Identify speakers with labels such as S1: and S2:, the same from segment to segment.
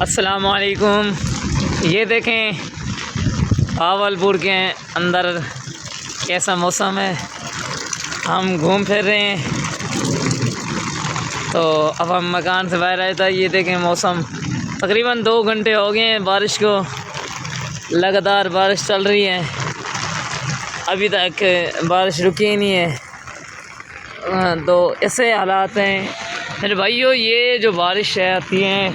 S1: अस्सलाम वालेकुम। ये देखें भावलपुर के अंदर कैसा मौसम है। हम घूम फिर रहे हैं तो अब हम मकान से बाहर आए था। ये देखें मौसम तकरीबन 2 घंटे हो गए हैं बारिश को, लगातार बारिश चल रही है, अभी तक बारिश रुकी ही नहीं है। तो ऐसे हालात हैं मेरे भाइयों। ये जो बारिश है आती है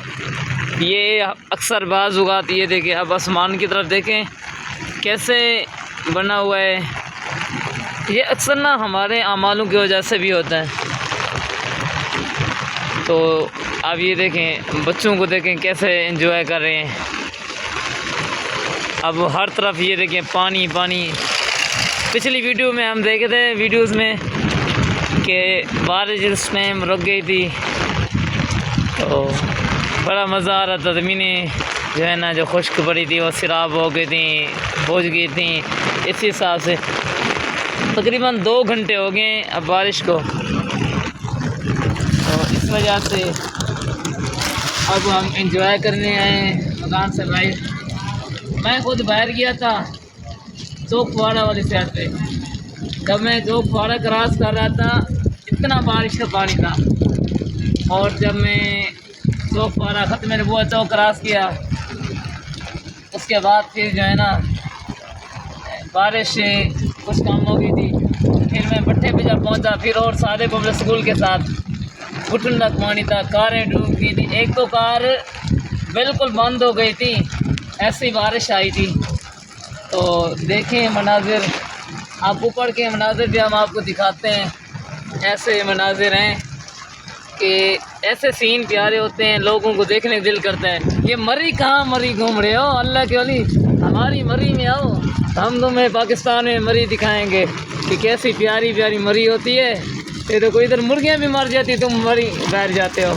S1: ये अक्सर बाज़ उगात, ये देखें अब आसमान की तरफ देखें कैसे बना हुआ है। ये अक्सर ना हमारे अमालों की वजह से भी होता है। तो अब ये देखें बच्चों को देखें कैसे एंजॉय कर रहे हैं। अब हर तरफ ये देखें पानी पानी। पिछली वीडियो में हम देखे थे वीडियोस में कि बारिश जिस टाइम रुक गई थी तो बड़ा मज़ा आ रहा था। ज़मीनें जो है ना जो खुश्क पड़ी थी वो सिराब हो गई थी, बुझ गई थी। इस हिसाब से तकरीबन 2 घंटे हो गए अब बारिश को, तो इस वजह से अब हम इंजॉय करने आए हैं मकान से बाहर। मैं खुद बाहर गया था चौक फुआरा वाली साइड पे। जब मैं चौक फुआरा क्रॉस कर रहा था इतना बारिश का पानी था, और जब मैं चौक फुआरा ख़त्म मैंने वो चौक क्रॉस किया उसके बाद फिर जो है ना बारिश से कुछ कम हो गई थी। फिर मैं भट्टे पे जब पहुंचा फिर और सारे पब्लिक स्कूल के साथ घुटन तक पानी था, कारें डूब गई थी। एक तो कार बिल्कुल बंद हो गई थी, ऐसी बारिश आई थी। तो देखें मनाजिर, आप ऊपर के मनाजिर भी हम आपको दिखाते हैं। ऐसे मनाजिर हैं कि ऐसे सीन प्यारे होते हैं, लोगों को देखने का दिल करता है। ये मरी कहाँ मरी घूम रहे हो अल्लाह के वली, हमारी मरी में आओ, हम तुम्हें पाकिस्तान में मरी दिखाएंगे कि कैसी प्यारी प्यारी मरी होती है। ये तो कोई इधर मुर्गियाँ भी मर जाती, तुम मरी बैठ जाते हो।